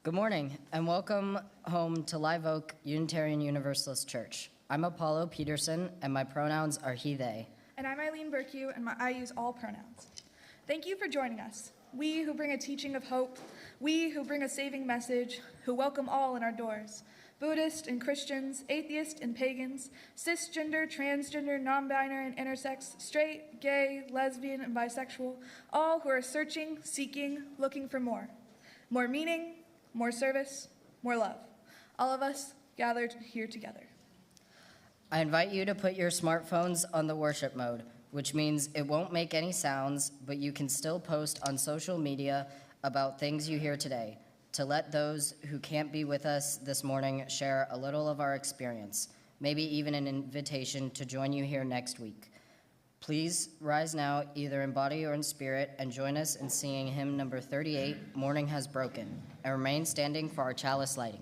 Good morning, and welcome home to Live Oak Unitarian Universalist Church. I'm Apollo Peterson, and my pronouns are he, they. And I'm Eileen and I use all pronouns. Thank you for joining us. We who bring a teaching of hope, we who bring a saving message, who welcome all in our doors. Buddhist and Christians, atheists and pagans, cisgender, transgender, non-binary and intersex, straight, gay, lesbian, and bisexual, all who are searching, seeking, looking for more. More meaning, more service, more love. All of us gathered here together. I invite you to put your smartphones on the worship mode, which means it won't make any sounds, but you can still post on social media about things you hear today, to let those who can't be with us this morning share a little of our experience, maybe even an invitation to join you here next week. Please rise now, either in body or in spirit, and join us in singing hymn number 38, Morning Has Broken, and remain standing for our chalice lighting.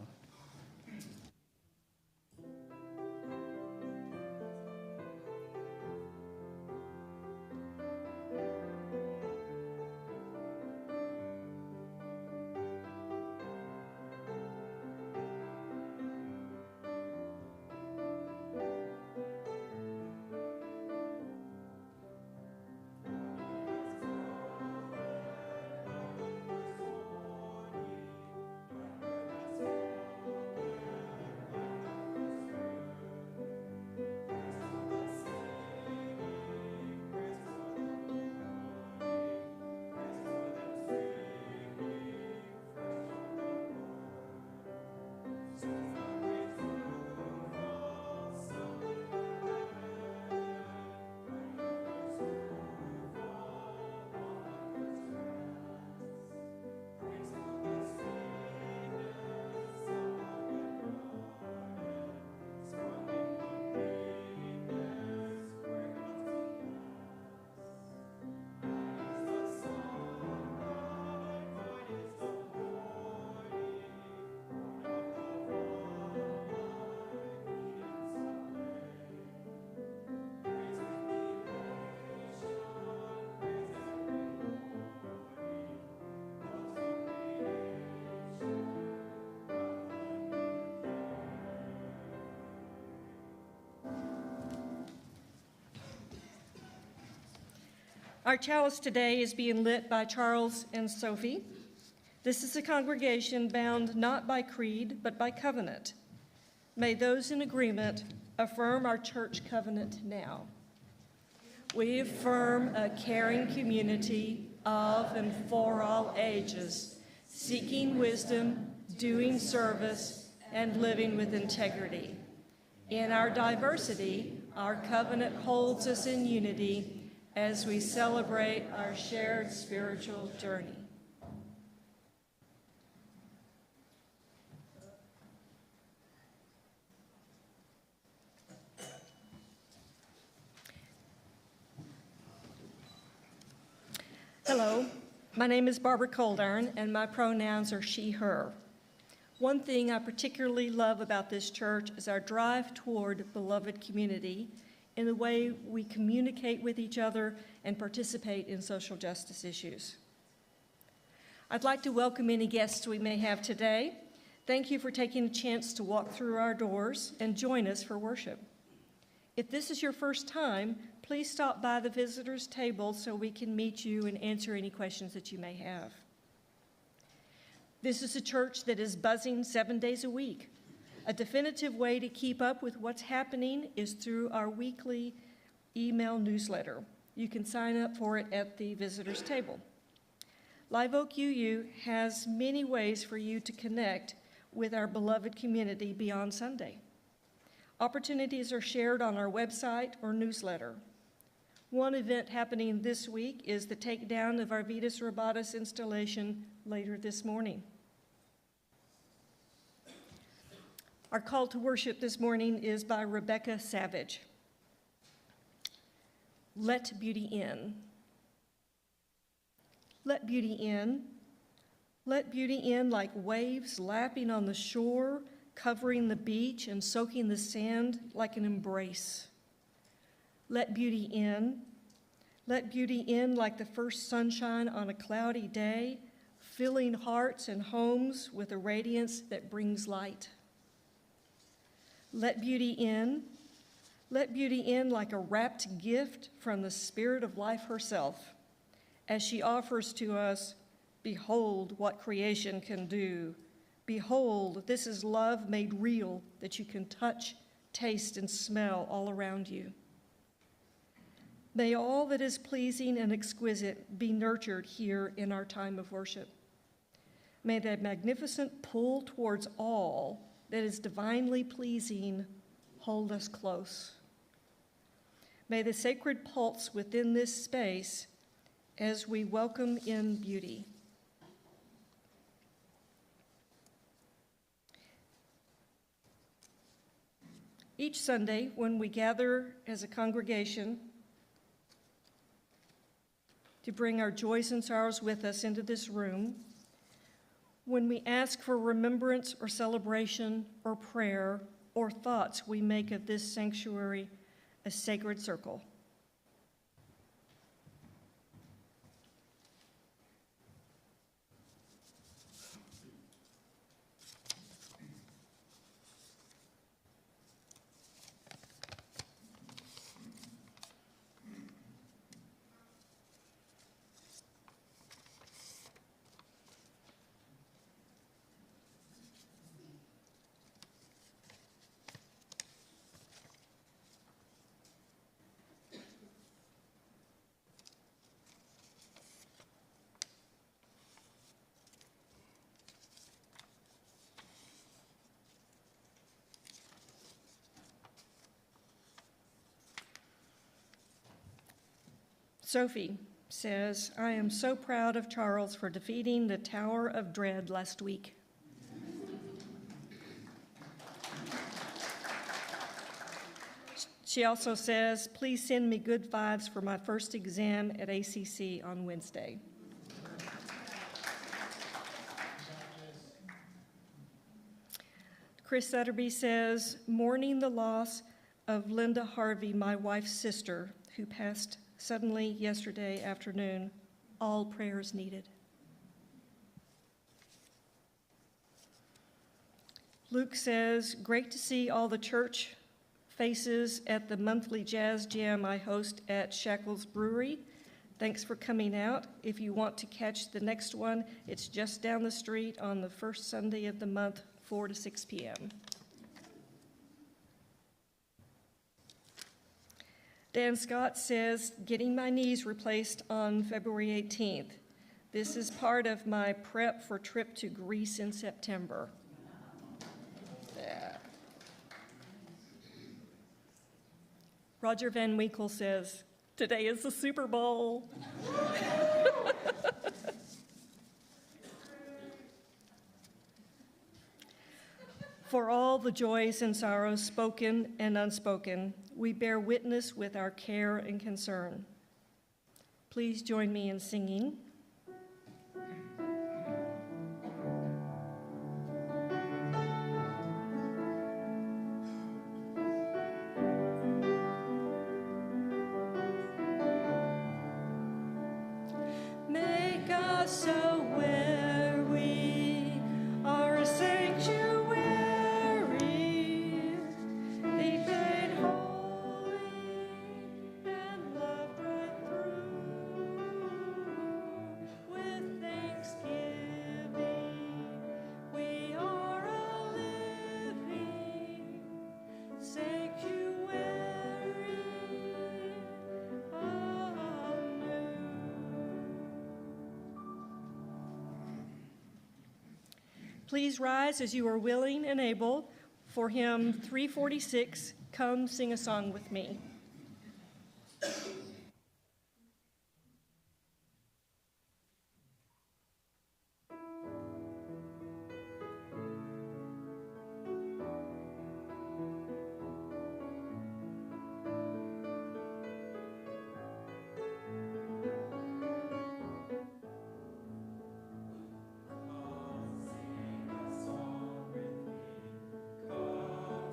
Our chalice today is being lit by Charles and Sophie. This is a congregation bound not by creed, but by covenant. May those in agreement affirm our church covenant now. We affirm a caring community of and for all ages, seeking wisdom, doing service, and living with integrity. In our diversity, our covenant holds us in unity as we celebrate our shared spiritual journey. Hello, my name is Barbara Coldarn, and my pronouns are she, her. One thing I particularly love about this church is our drive toward beloved community in the way we communicate with each other and participate in social justice issues. I'd like to welcome any guests we may have today. Thank you for taking a chance to walk through our doors and join us for worship. If this is your first time, please stop by the visitors' table so we can meet you and answer any questions that you may have. This is a church that is buzzing 7 days a week. A definitive way to keep up with what's happening is through our weekly email newsletter. You can sign up for it at the visitors table. Live Oak UU has many ways for you to connect with our beloved community beyond Sunday. Opportunities are shared on our website or newsletter. One event happening this week is the takedown of our Vitas Robatus installation later this morning. Our call to worship this morning is by Rebecca Savage. Let beauty in. Let beauty in. Let beauty in like waves lapping on the shore, covering the beach and soaking the sand like an embrace. Let beauty in. Let beauty in like the first sunshine on a cloudy day, filling hearts and homes with a radiance that brings light. Let beauty in. Let beauty in like a wrapped gift from the Spirit of life herself, as she offers to us, behold what creation can do. Behold, this is love made real that you can touch, taste, and smell all around you. May all that is pleasing and exquisite be nurtured here in our time of worship. May that magnificent pull towards all that is divinely pleasing hold us close. May the sacred pulse within this space as we welcome in beauty. Each Sunday, when we gather as a congregation to bring our joys and sorrows with us into this room, when we ask for remembrance or celebration or prayer or thoughts, we make of this sanctuary a sacred circle. Sophie says, I am so proud of Charles for defeating the Tower of Dread last week. She also says, please send me good vibes for my first exam at ACC on Wednesday. Chris Sutterby says, mourning the loss of Linda Harvey, my wife's sister, who passed suddenly yesterday afternoon. All prayers needed. Luke says, great to see all the church faces at the monthly jazz jam I host at Shackles Brewery. Thanks for coming out. If you want to catch the next one, it's just down the street on the first Sunday of the month, 4 to 6 p.m. Dan Scott says, getting my knees replaced on February 18th. This is part of my prep for trip to Greece in September. Yeah. Roger Van Winkle says, today is the Super Bowl. For all the joys and sorrows spoken and unspoken, we bear witness with our care and concern. Please join me in singing. Make us aware we are a sanctuary. Please rise as you are willing and able for hymn 346, Come Sing a Song with Me.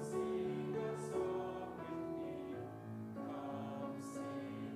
Sing a song with me. Come sing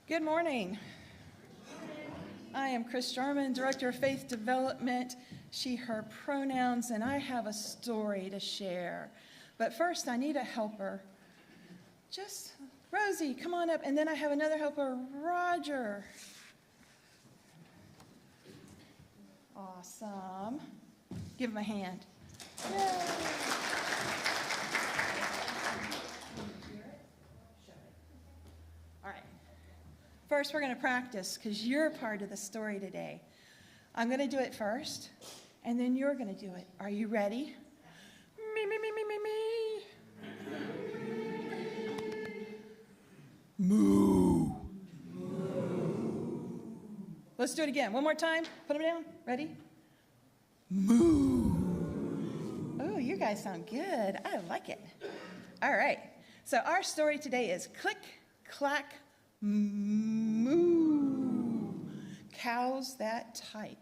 Good morning. I am Chris Jarman, Director of Faith Development, she, her pronouns, and I have a story to share. But first, I need a helper. Just, Rosie, come on up. And then I have another helper, Roger. Awesome. Give him a hand. Yay. All right. First, we're going to practice because you're part of the story today. I'm going to do it first, and then you're going to do it. Are you ready? Me, me, me, me, me, me. Moo. Let's do it again. One more time. Put them down. Ready? Moo. Oh, you guys sound good. I like it. All right. So our story today is click, clack, moo. Cows that type.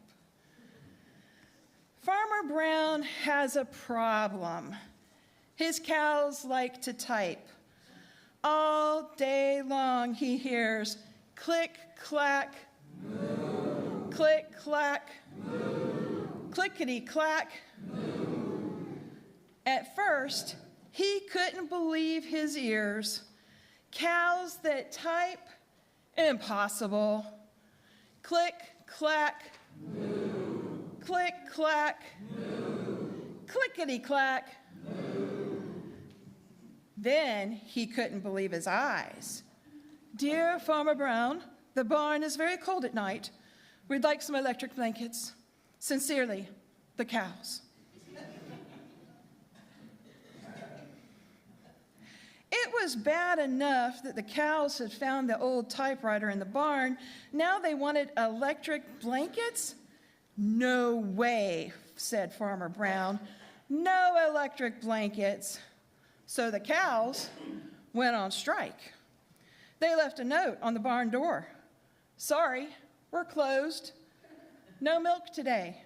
Farmer Brown has a problem. His cows like to type. All day long he hears click, clack, moo. Click, clack, moo. Clickety, clack. Moo. At first, he couldn't believe his ears. Cows that type? Impossible. Click, clack. Moo. Click, clack. Moo. Clickety, clack. Moo. Then he couldn't believe his eyes. Dear Farmer Brown, the barn is very cold at night. We'd like some electric blankets. Sincerely, the cows. It was bad enough that the cows had found the old typewriter in the barn. Now they wanted electric blankets? No way, said Farmer Brown. No electric blankets. So the cows went on strike. They left a note on the barn door. Sorry, we're closed. No milk today.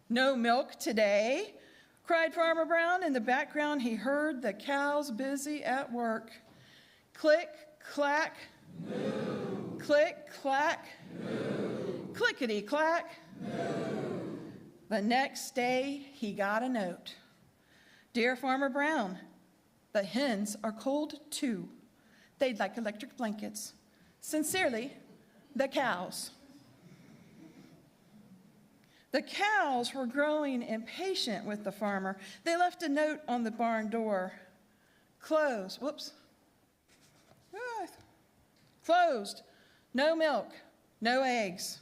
No milk today? Cried Farmer Brown. In the background, he heard the cows busy at work. Click, clack. Moo. Click, clack. Moo. Clickety, clack. Moo. The next day, he got a note. Dear Farmer Brown, the hens are cold too. They'd like electric blankets. Sincerely, the cows. The cows were growing impatient with the farmer. They left a note on the barn door. Closed. Whoops. Closed. No milk. No eggs.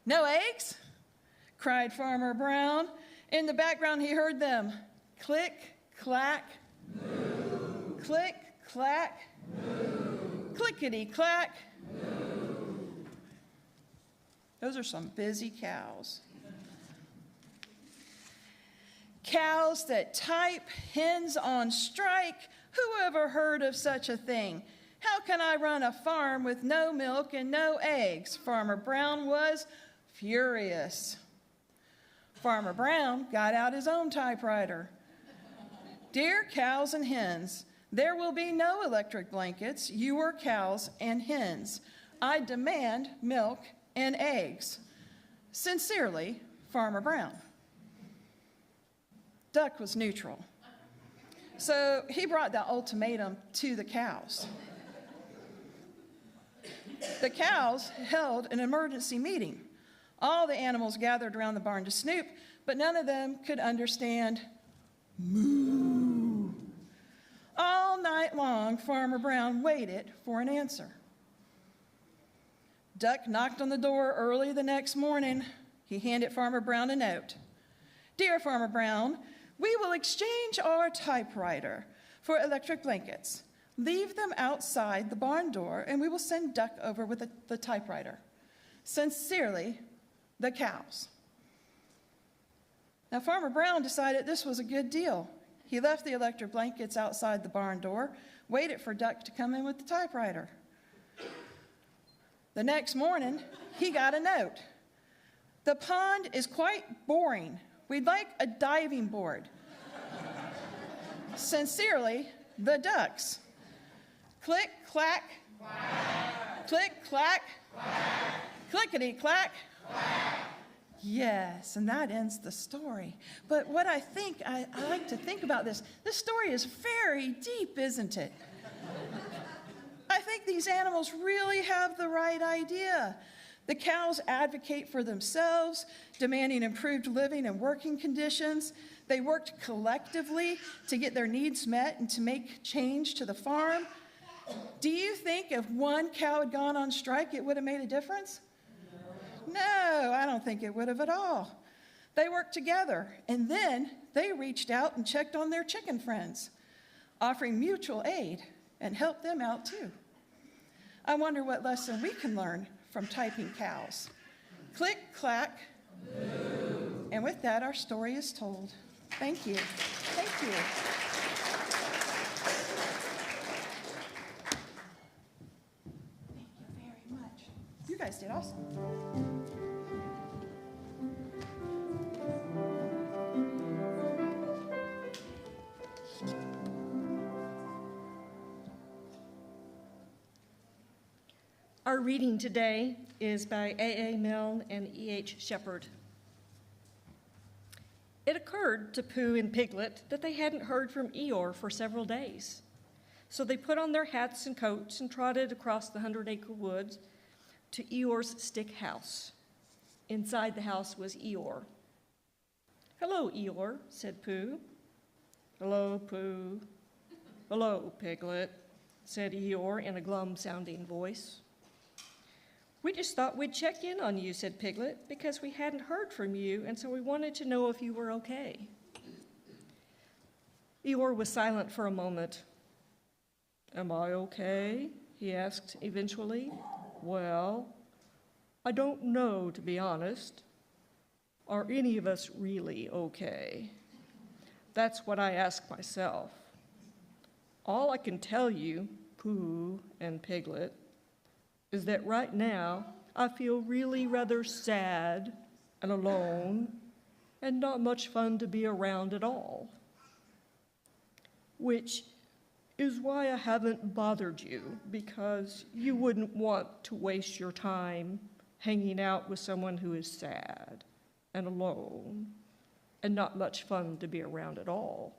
No eggs? Cried Farmer Brown. In the background, he heard them. Click, clack. Moo. Click, clack. Moo. Clickety, clack. Moo. Those are some busy cows. Cows that type, hens on strike. Who ever heard of such a thing? How can I run a farm with no milk and no eggs? Farmer Brown was furious. Farmer Brown got out his own typewriter. Dear cows and hens, there will be no electric blankets. You are cows and hens. I demand milk and eggs. Sincerely, Farmer Brown. Duck was neutral. So he brought the ultimatum to the cows. The cows held an emergency meeting. All the animals gathered around the barn to snoop, but none of them could understand moo. All night long, Farmer Brown waited for an answer. Duck knocked on the door early the next morning. He handed Farmer Brown a note. Dear Farmer Brown, we will exchange our typewriter for electric blankets. Leave them outside the barn door, and we will send Duck over with the typewriter. Sincerely, the cows. Now, Farmer Brown decided this was a good deal. He left the electric blankets outside the barn door, waited for Duck to come in with the typewriter. The next morning, he got a note. The pond is quite boring. We'd like a diving board. Sincerely, the ducks. Click, clack. Quack. Click, clack. Quack. Clickety, clack. Quack. Yes, and that ends the story. But what I like to think about this story is very deep, isn't it? I think these animals really have the right idea. The cows advocate for themselves, demanding improved living and working conditions. They worked collectively to get their needs met and to make change to the farm. Do you think if one cow had gone on strike, it would have made a difference? No, I don't think it would have at all. They worked together, and then they reached out and checked on their chicken friends, offering mutual aid and helped them out too. I wonder what lesson we can learn from typing cows. Click, clack. Moo. And with that, our story is told. Thank you. Thank you. Thank you very much. You guys did awesome. Our reading today is by A.A. Milne and E.H. Shepard. It occurred to Pooh and Piglet that they hadn't heard from Eeyore for several days. So they put on their hats and coats and trotted across the 100-acre woods to Eeyore's stick house. Inside the house was Eeyore. "Hello, Eeyore," said Pooh. "Hello, Pooh." "Hello, Piglet," said Eeyore in a glum-sounding voice. "We just thought we'd check in on you," said Piglet, "because we hadn't heard from you, and so we wanted to know if you were okay." Eeyore was silent for a moment. "Am I okay?" he asked eventually. "Well, I don't know, to be honest. Are any of us really okay? That's what I ask myself. All I can tell you, Pooh and Piglet, is that right now I feel really rather sad and alone and not much fun to be around at all. Which is why I haven't bothered you, because you wouldn't want to waste your time hanging out with someone who is sad and alone and not much fun to be around at all,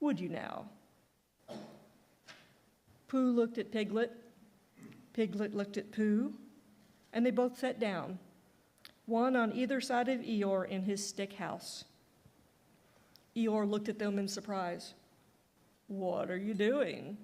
would you now?" Pooh looked at Piglet. Piglet looked at Pooh, and they both sat down, one on either side of Eeyore in his stick house. Eeyore looked at them in surprise. "What are you doing?"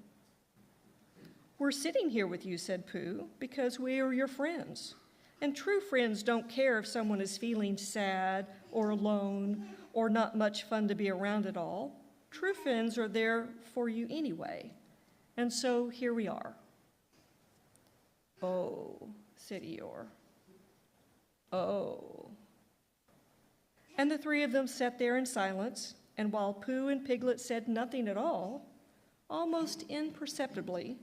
"We're sitting here with you," said Pooh, "because we are your friends. And true friends don't care if someone is feeling sad or alone or not much fun to be around at all. True friends are there for you anyway. And so here we are." "Oh," said Eeyore. "Oh." And the three of them sat there in silence, and while Pooh and Piglet said nothing at all, almost imperceptibly,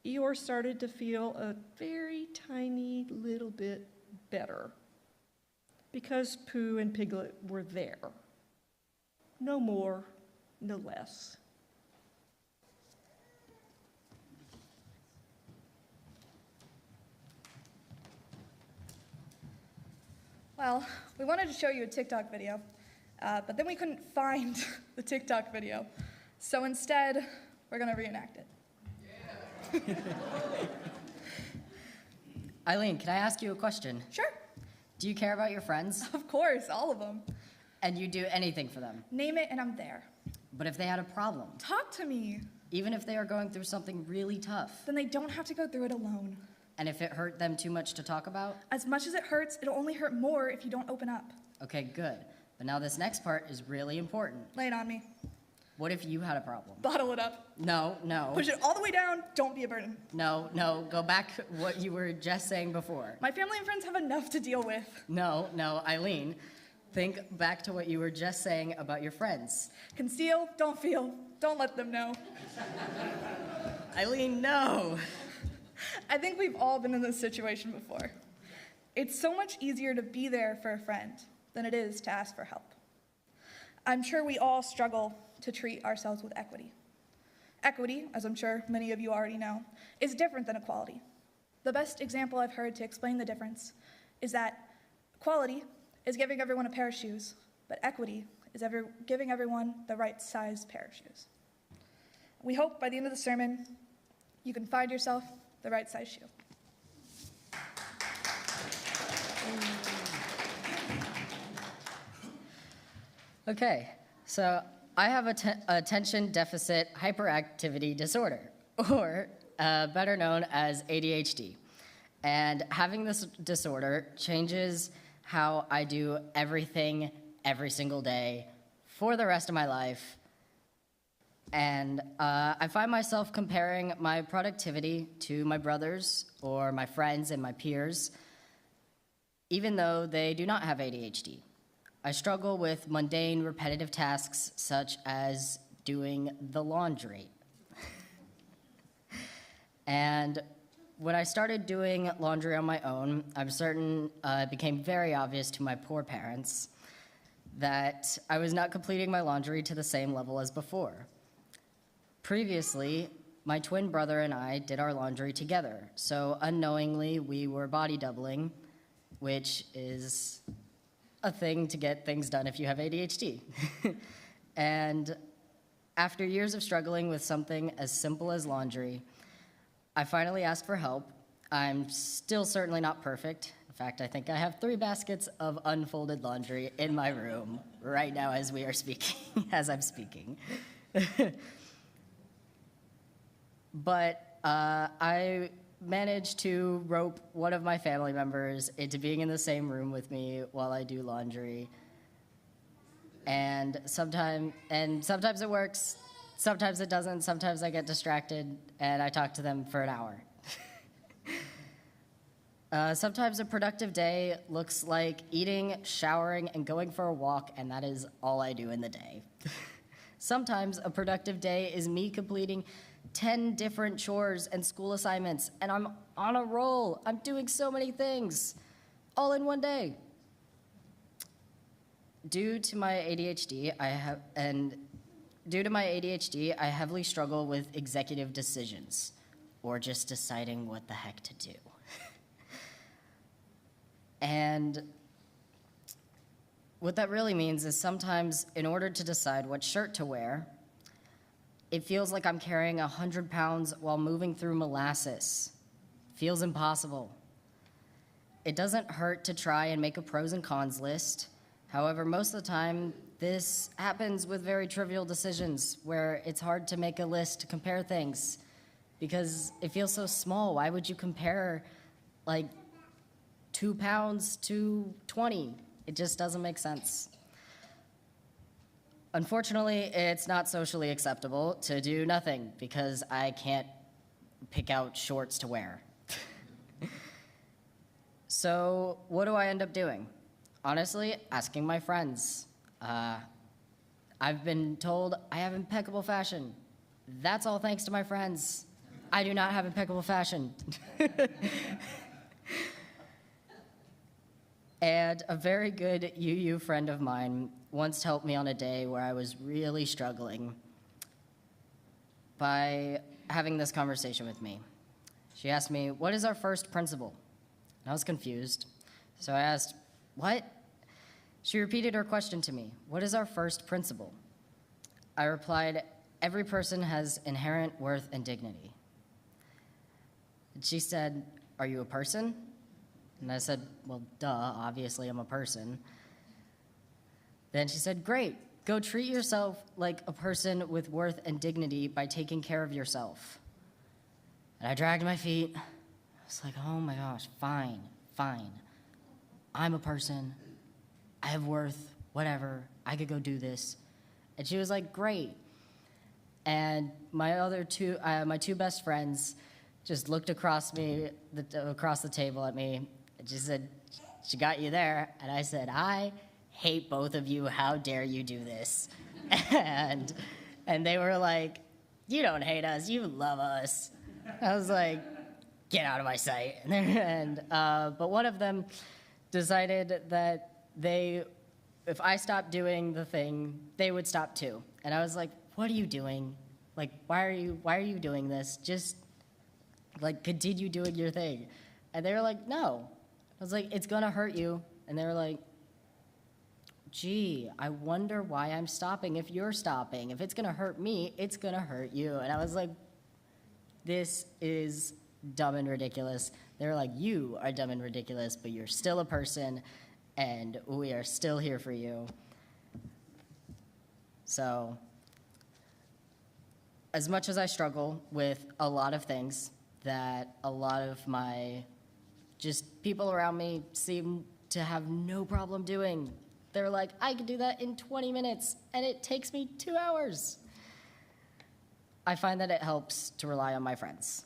Eeyore started to feel a very tiny little bit better, because Pooh and Piglet were there. No more, no less. Well, we wanted to show you a TikTok video, but then we couldn't find the TikTok video. So instead, we're going to reenact it. Eileen, can I ask you a question? Sure. Do you care about your friends? Of course, all of them. And you do anything for them? Name it and I'm there. But if they had a problem, Talk to me. even if they are going through something really tough, Then they don't have to go through it alone. and if it hurt them too much to talk about? As much as it hurts, it'll only hurt more if you don't open up. Okay, good. But now this next part is really important. Lay it on me. What if you had a problem? Bottle it up. No, no. Push it all the way down. Don't be a burden. No, no, go back what you were just saying before. My family and friends have enough to deal with. No, no, Eileen, think back to what you were just saying about your friends. Conceal, don't feel. Don't let them know. Eileen, no. I think we've all been in this situation before. It's so much easier to be there for a friend than it is to ask for help. I'm sure we all struggle to treat ourselves with equity. Equity, as I'm sure many of you already know, is different than equality. The best example I've heard to explain the difference is that equality is giving everyone a pair of shoes, but equity is giving everyone the right size pair of shoes. We hope by the end of the sermon, you can find yourself the right size shoe. Okay, so I have attention deficit hyperactivity disorder, or better known as ADHD. And having this disorder changes how I do everything every single day for the rest of my life. And I find myself comparing my productivity to my brothers or my friends and my peers, even though they do not have ADHD. I struggle with mundane, repetitive tasks such as doing the laundry. And when I started doing laundry on my own, I'm certain it became very obvious to my poor parents that I was not completing my laundry to the same level as before. Previously, my twin brother and I did our laundry together, so unknowingly we were body doubling, which is a thing to get things done if you have ADHD. And after years of struggling with something as simple as laundry, I finally asked for help. I'm still certainly not perfect. In fact, I think I have 3 baskets of unfolded laundry in my room right now as we are speaking, as I'm speaking. But I managed to rope one of my family members into being in the same room with me while I do laundry. And sometimes it works, sometimes it doesn't, sometimes I get distracted and I talk to them for an hour. Sometimes a productive day looks like eating, showering, and going for a walk, and that is all I do in the day. Sometimes a productive day is me completing 10 different chores and school assignments, and I'm on a roll. I'm doing so many things, all in one day. Due to my ADHD, I heavily struggle with executive decisions, or just deciding what the heck to do. And what that really means is sometimes in order to decide what shirt to wear, it feels like I'm carrying 100 pounds while moving through molasses. Feels impossible. It doesn't hurt to try and make a pros and cons list. However, most of the time, this happens with very trivial decisions where it's hard to make a list to compare things because it feels so small. Why would you compare like 2 pounds to 20? It just doesn't make sense. Unfortunately, it's not socially acceptable to do nothing because I can't pick out shorts to wear. So what do I end up doing? Honestly, asking my friends. I've been told I have impeccable fashion. That's all thanks to my friends. I do not have impeccable fashion. And a very good UU friend of mine once helped me on a day where I was really struggling by having this conversation with me. She asked me, "What is our first principle?" And I was confused. So I asked, "What?" She repeated her question to me, "What is our first principle?" I replied, "Every person has inherent worth and dignity." And she said, "Are you a person?" And I said, "Well, duh, obviously I'm a person." Then she said, "Great, go treat yourself like a person with worth and dignity by taking care of yourself." And I dragged my feet. I was like, oh my gosh, fine. I'm a person. I have worth, whatever. I could go do this. And she was like, "Great." And my two best friends just looked across the table at me. And she said, "She got you there." And I said, "I hate both of you. How dare you do this?" And they were like, "You don't hate us. You love us." I was like, "Get out of my sight." But one of them decided that if I stopped doing the thing, they would stop too. And I was like, "What are you doing? Like, why are you doing this? Just, like, continue doing your thing. And they were like, no. I was like, it's gonna hurt you. And they were like, gee, I wonder why I'm stopping if you're stopping. If it's gonna hurt me, it's gonna hurt you. And I was like, this is dumb and ridiculous. They were like, you are dumb and ridiculous, but you're still a person, and we are still here for you. So, as much as I struggle with a lot of things that a lot of my just people around me seem to have no problem doing, they're like, I can do that in 20 minutes, and it takes me 2 hours. I find that it helps to rely on my friends.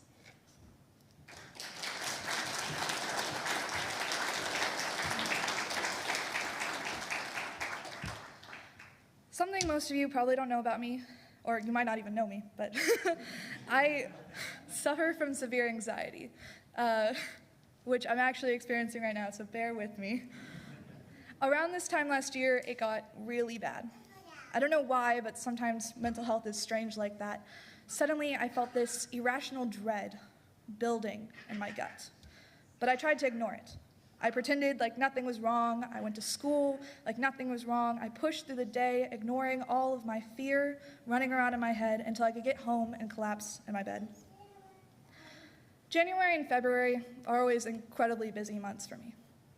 Something most of you probably don't know about me, or you might not even know me, but I suffer from severe anxiety, which I'm actually experiencing right now, so bear with me. Around this time last year, it got really bad. I don't know why, but sometimes mental health is strange like that. Suddenly, I felt this irrational dread building in my gut, but I tried to ignore it. I pretended like nothing was wrong. I went to school like nothing was wrong. I pushed through the day, ignoring all of my fear running around in my head until I could get home and collapse in my bed. January and February are always incredibly busy months for me.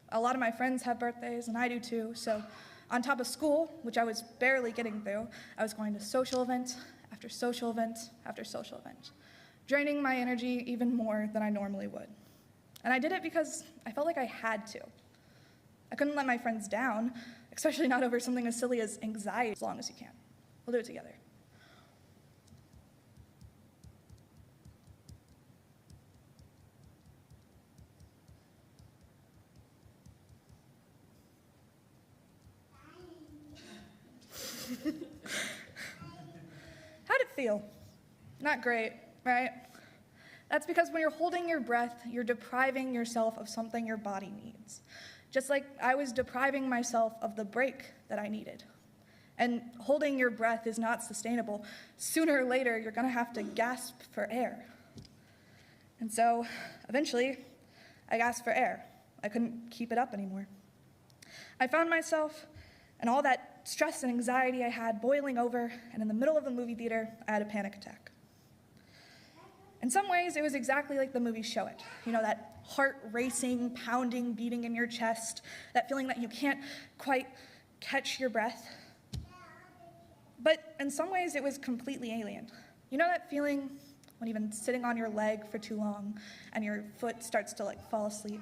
A lot of my friends have birthdays, and I do too, so on top of school, which I was barely getting through, I was going to social event after social event after social event, draining my energy even more than I normally would. And I did it because I felt like I had to. I couldn't let my friends down, especially not over something as silly as anxiety, as long as you can. We'll do it together. How'd it feel? Not great, right? That's because when you're holding your breath, you're depriving yourself of something your body needs. Just like I was depriving myself of the break that I needed. And holding your breath is not sustainable. Sooner or later, you're gonna have to gasp for air. And so, eventually, I gasped for air. I couldn't keep it up anymore. I found myself and all that stress and anxiety I had boiling over, and in the middle of the movie theater, I had a panic attack. In some ways, it was exactly like the movies show it. You know, that heart racing, pounding, beating in your chest, that feeling that you can't quite catch your breath. But in some ways, it was completely alien. You know that feeling when you've been sitting on your leg for too long and your foot starts to fall asleep?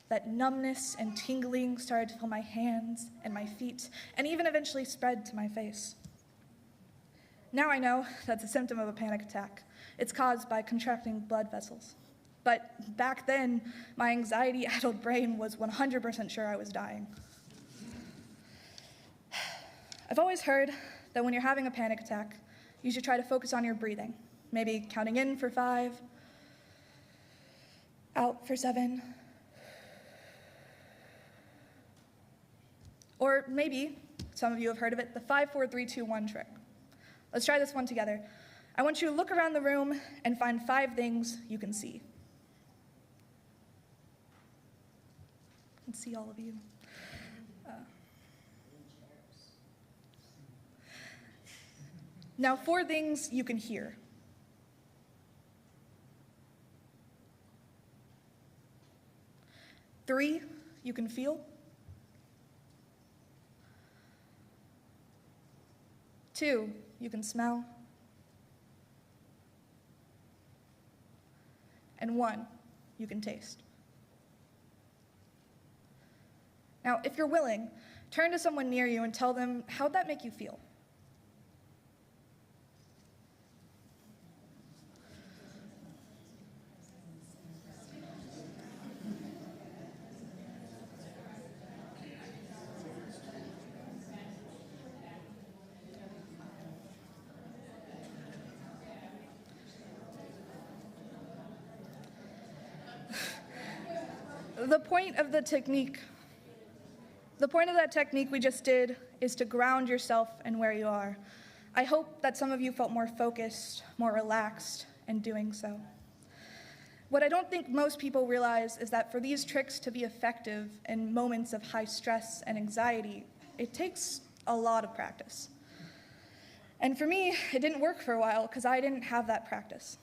That numbness and tingling started to fill my hands and my feet, and even eventually spread to my face. Now I know that's a symptom of a panic attack. It's caused by contracting blood vessels. But back then, my anxiety-addled brain was 100% sure I was dying. I've always heard that when you're having a panic attack, you should try to focus on your breathing, maybe counting in for 5, out for 7, or maybe, some of you have heard of it, the 5, 4, 3, 2, 1 trick. Let's try this one together. I want you to look around the room and find 5 things you can see. I can see all of you. Now, 4 things you can hear. Three, you can feel. 2, you can smell. And 1, you can taste. Now, if you're willing, turn to someone near you and tell them, how'd that make you feel? The point of that technique we just did is to ground yourself in where you are. I hope that some of you felt more focused, more relaxed in doing so. What I don't think most people realize is that for these tricks to be effective in moments of high stress and anxiety, it takes a lot of practice. And for me, it didn't work for a while because I didn't have that practice.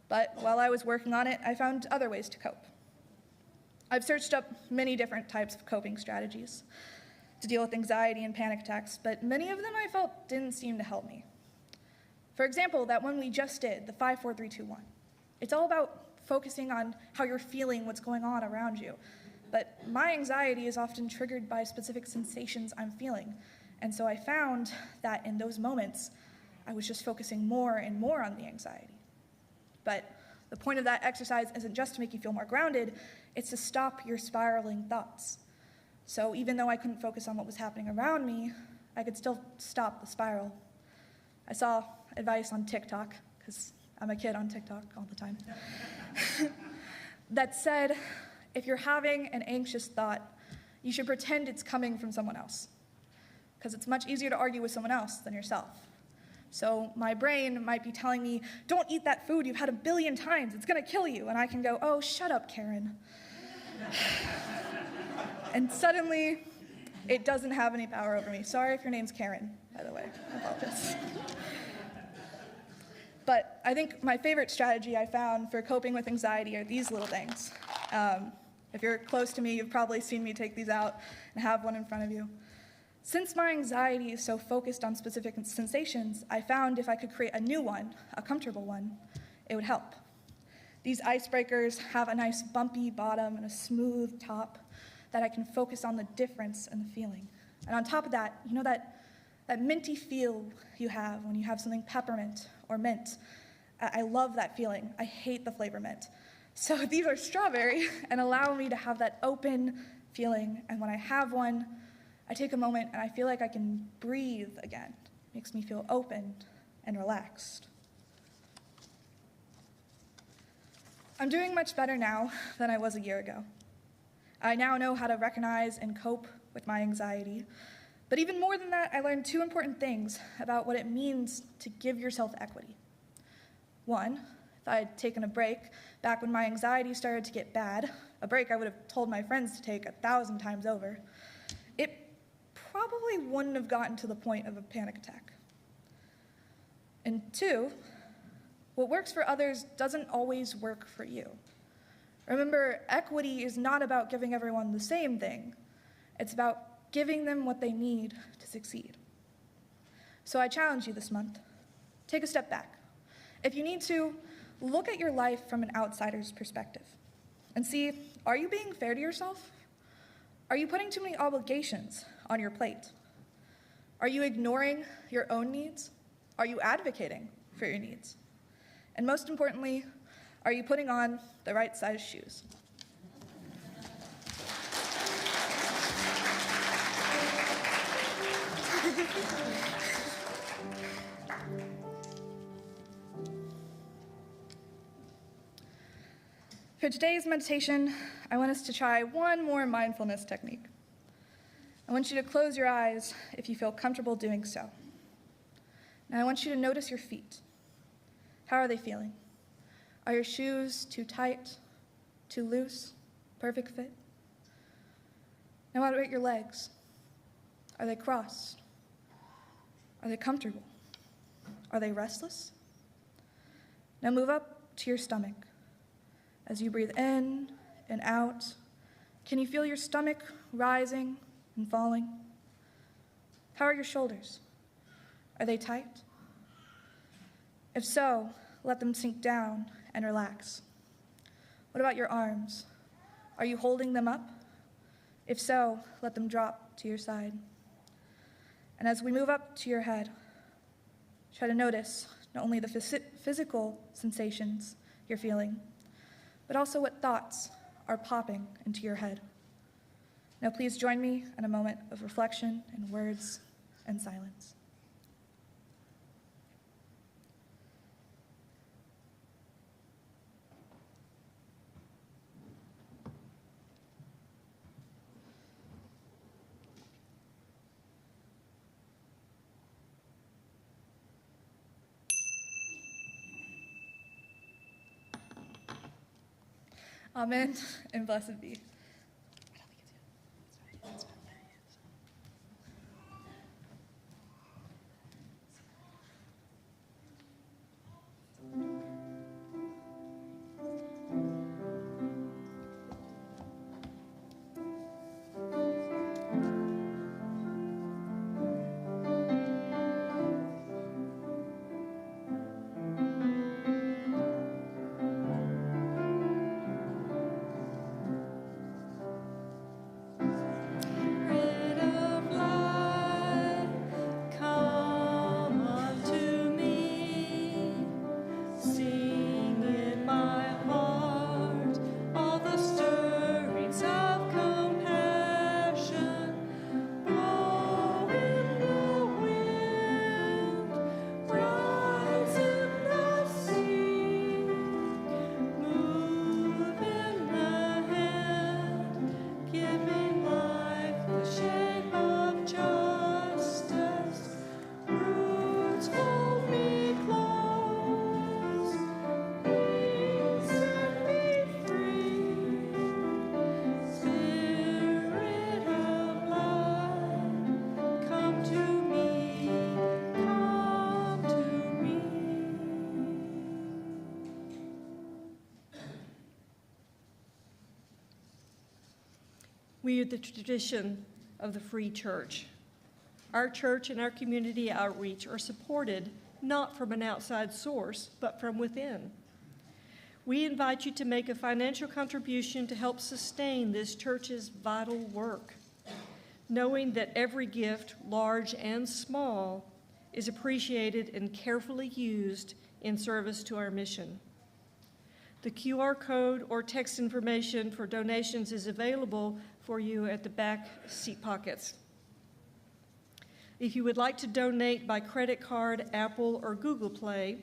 But while I was working on it, I found other ways to cope. I've searched up many different types of coping strategies to deal with anxiety and panic attacks, but many of them I felt didn't seem to help me. For example, that one we just did, the 5, 4, 3, 2, 1. It's all about focusing on how you're feeling, what's going on around you. But my anxiety is often triggered by specific sensations I'm feeling. And so I found that in those moments, I was just focusing more and more on the anxiety. But the point of that exercise isn't just to make you feel more grounded, it's to stop your spiraling thoughts. So even though I couldn't focus on what was happening around me, I could still stop the spiral. I saw advice on TikTok, because I'm a kid on TikTok all the time, that said, if you're having an anxious thought, you should pretend it's coming from someone else, because it's much easier to argue with someone else than yourself. So my brain might be telling me, don't eat that food you've had 1 billion times, it's gonna kill you. And I can go, oh, shut up, Karen. And suddenly, it doesn't have any power over me. Sorry if your name's Karen, by the way, I apologize. But I think my favorite strategy I found for coping with anxiety are these little things. If you're close to me, you've probably seen me take these out and have one in front of you. Since my anxiety is so focused on specific sensations, I found if I could create a new one, a comfortable one, it would help. These icebreakers have a nice bumpy bottom and a smooth top that I can focus on the difference in the feeling. And on top of that, you know that minty feel you have when you have something peppermint or mint? I love that feeling. I hate the flavor mint. So these are strawberry and allow me to have that open feeling. And when I have one, I take a moment and I feel like I can breathe again. It makes me feel open and relaxed. I'm doing much better now than I was a year ago. I now know how to recognize and cope with my anxiety. But even more than that, I learned 2 important things about what it means to give yourself equity. One, if I had taken a break back when my anxiety started to get bad, a break I would have told my friends to take 1,000 times over, it probably wouldn't have gotten to the point of a panic attack. And 2, what works for others doesn't always work for you. Remember, equity is not about giving everyone the same thing. It's about giving them what they need to succeed. So I challenge you this month. Take a step back. If you need to, look at your life from an outsider's perspective and see, are you being fair to yourself? Are you putting too many obligations on your plate? Are you ignoring your own needs? Are you advocating for your needs? And most importantly, are you putting on the right size shoes? For today's meditation, I want us to try one more mindfulness technique. I want you to close your eyes if you feel comfortable doing so. And I want you to notice your feet. How are they feeling? Are your shoes too tight, too loose, perfect fit? Now what about your legs? Are they crossed? Are they comfortable? Are they restless? Now move up to your stomach. As you breathe in and out, can you feel your stomach rising and falling? How are your shoulders? Are they tight? If so, let them sink down and relax. What about your arms? Are you holding them up? If so, let them drop to your side. And as we move up to your head, try to notice not only the physical sensations you're feeling, but also what thoughts are popping into your head. Now please join me in a moment of reflection and words and silence. Amen and blessed be. Bread of life, come unto me. Sing in my heart all the stirrings of compassion. Blow in the wind, rise in the sea, move in the hand, giving life the shape of justice. Roots hold me close, wings set me free. Spirit of life, come to me, come to me. We are the tradition of the Free Church. Our church and our community outreach are supported not from an outside source, but from within. We invite you to make a financial contribution to help sustain this church's vital work, knowing that every gift, large and small, is appreciated and carefully used in service to our mission. The QR code or text information for donations is available for you at the back seat pockets. If you would like to donate by credit card, Apple, or Google Play,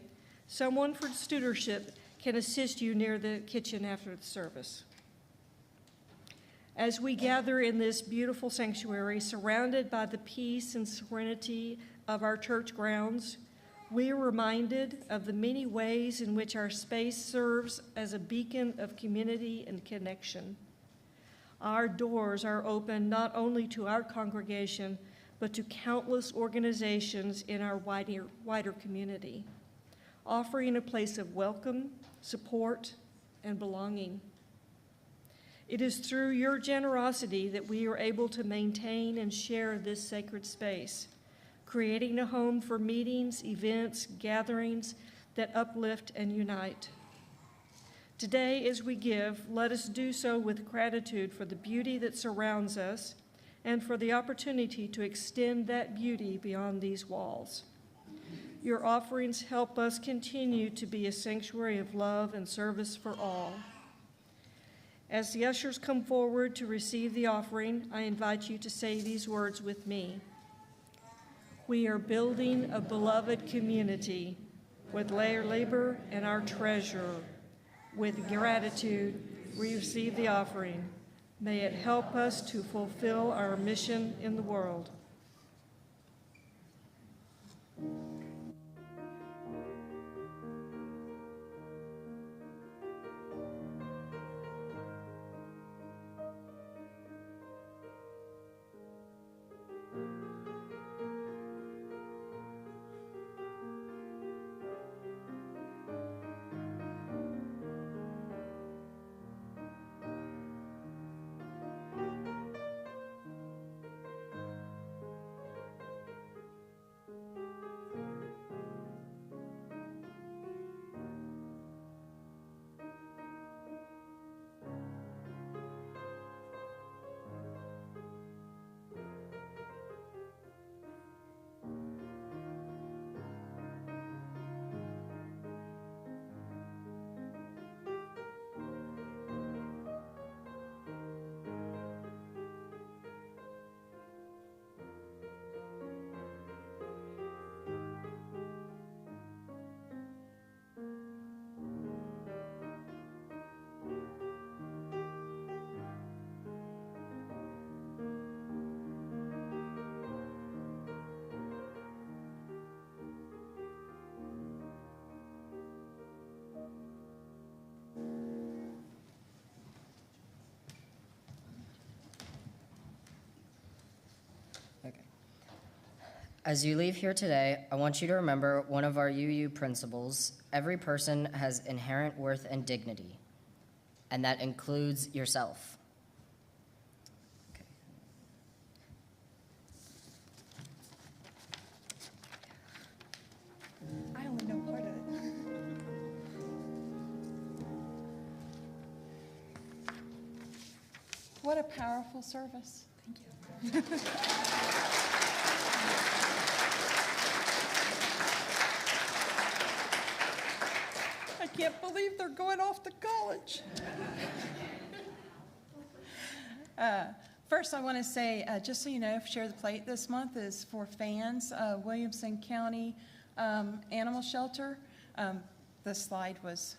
someone from stewardship can assist you near the kitchen after the service. As we gather in this beautiful sanctuary, surrounded by the peace and serenity of our church grounds, we are reminded of the many ways in which our space serves as a beacon of community and connection. Our doors are open not only to our congregation, but to countless organizations in our wider community, offering a place of welcome, support, and belonging. It is through your generosity that we are able to maintain and share this sacred space, creating a home for meetings, events, gatherings that uplift and unite. Today, as we give, let us do so with gratitude for the beauty that surrounds us and for the opportunity to extend that beauty beyond these walls. Your offerings help us continue to be a sanctuary of love and service for all. As the ushers come forward to receive the offering, I invite you to say these words with me. We are building a beloved community with their labor and our treasure. With gratitude, we receive the offering. May it help us to fulfill our mission in the world. As you leave here today, I want you to remember one of our UU principles: every person has inherent worth and dignity, and that includes yourself. Okay. I only know part of it. What a powerful service. Thank you. I can't believe they're going off to college. First, I want to say, just so you know, Share the Plate this month is for fans, Williamson County Animal Shelter. The slide was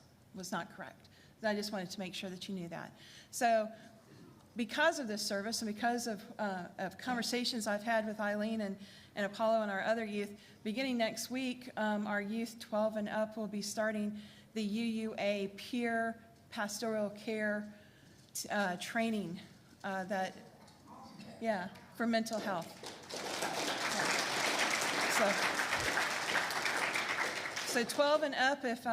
not correct. I just wanted to make sure that you knew that. So because of this service and because of conversations I've had with Eileen and Apollo and our other youth, beginning next week, our youth 12 and up will be starting the UUA Peer Pastoral Care training for mental health. So 12 and up, if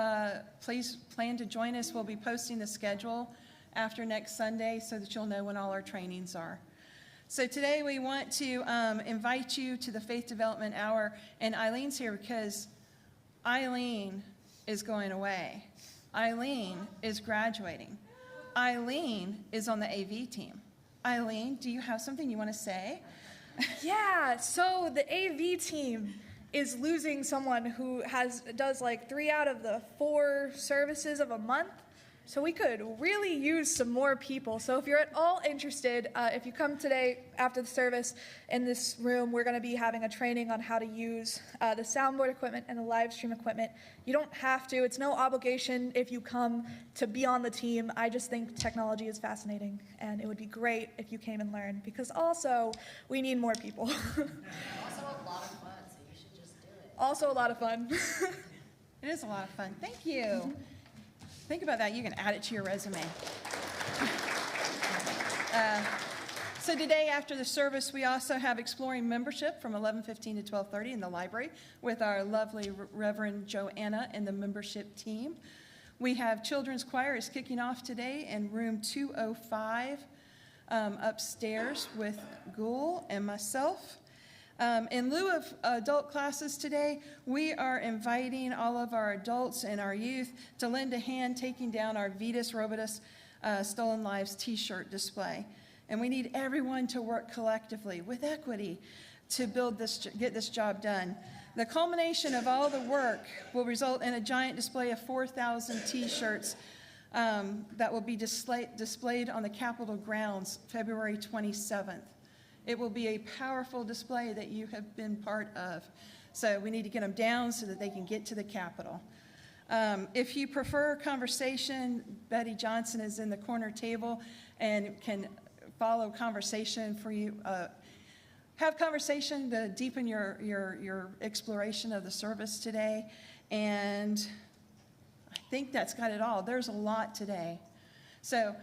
please plan to join us, we'll be posting the schedule after next Sunday so that you'll know when all our trainings are. So today we want to invite you to the Faith Development Hour, and Eileen's here because Eileen is going away. Eileen is graduating. Eileen is on the AV team. Eileen, do you have something you want to say? Yeah, so the AV team is losing someone who does like 3 out of the 4 services of a month. So we could really use some more people. So if you're at all interested, if you come today after the service in this room, we're going to be having a training on how to use the soundboard equipment and the live stream equipment. You don't have to. It's no obligation if you come to be on the team. I just think technology is fascinating, and it would be great if you came and learned, because also we need more people. Also a lot of fun, so you should just do it. Also a lot of fun. It is a lot of fun. Thank you. Think about that. You can add it to your resume. So today, after the service, we also have Exploring Membership from 11:15 to 12:30 in the library with our lovely Reverend Joanna and the membership team. We have Children's Choir is kicking off today in room 205 upstairs with Ghoul and myself. In lieu of adult classes today, we are inviting all of our adults and our youth to lend a hand taking down our Vetus Robitus Stolen Lives t-shirt display. And we need everyone to work collectively with equity to get this job done. The culmination of all the work will result in a giant display of 4,000 t-shirts that will be displayed on the Capitol grounds February 27th. It will be a powerful display that you have been part of. So we need to get them down so that they can get to the Capitol. If you prefer conversation, Betty Johnson is in the corner table and can follow conversation for you. Have conversation to deepen your exploration of the service today. And I think that's got it all. There's a lot today. So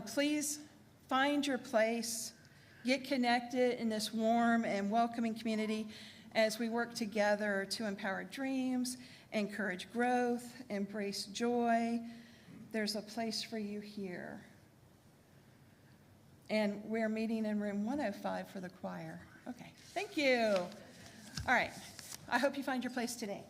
please find your place. Get connected in this warm and welcoming community as we work together to empower dreams, encourage growth, embrace joy. There's a place for you here. And we're meeting in room 105 for the choir. Okay, thank you. All right, I hope you find your place today.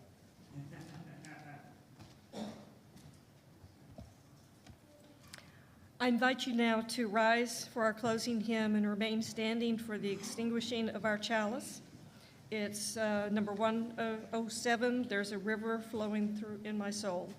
I invite you now to rise for our closing hymn and remain standing for the extinguishing of our chalice. It's number 107, There's a River Flowing Through in My Soul.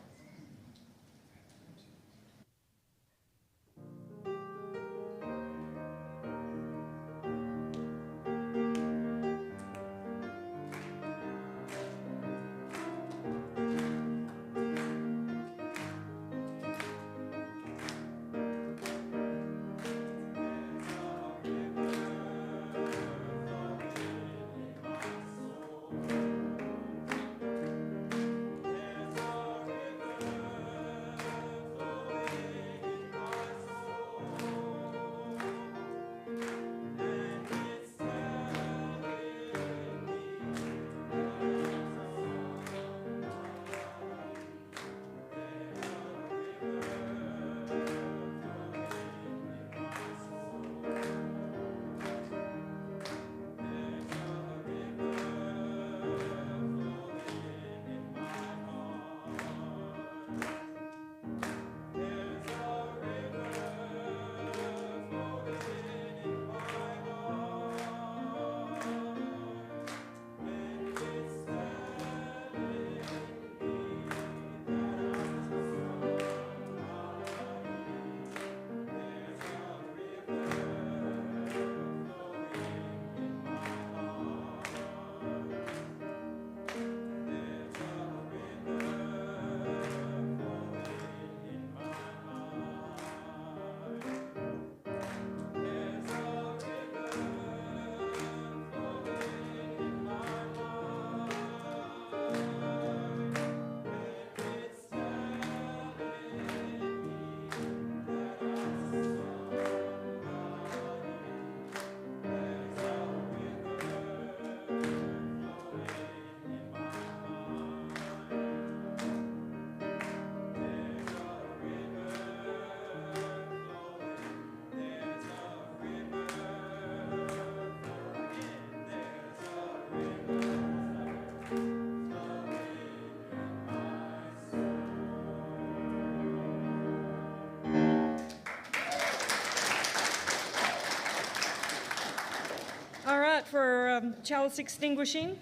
chalice extinguishing.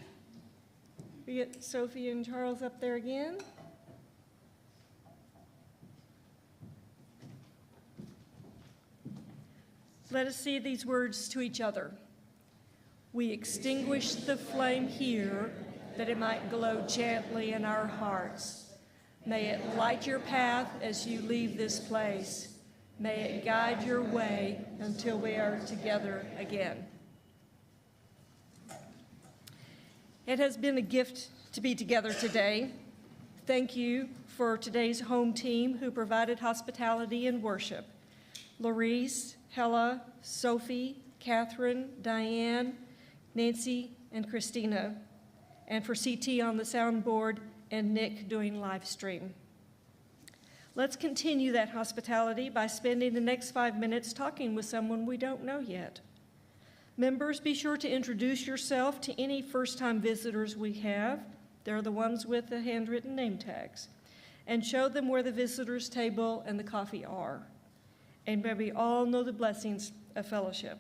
We get Sophie and Charles up there again. Let us say these words to each other. We extinguish the flame here that it might glow gently in our hearts. May it light your path as you leave this place. May it guide your way until we are together again. It has been a gift to be together today. Thank you for today's home team who provided hospitality and worship. Larice, Hella, Sophie, Catherine, Diane, Nancy, and Christina, and for CT on the soundboard and Nick doing live stream. Let's continue that hospitality by spending the next 5 minutes talking with someone we don't know yet. Members, be sure to introduce yourself to any first-time visitors we have. They're the ones with the handwritten name tags. And show them where the visitors' table and the coffee are. And may we all know the blessings of fellowship.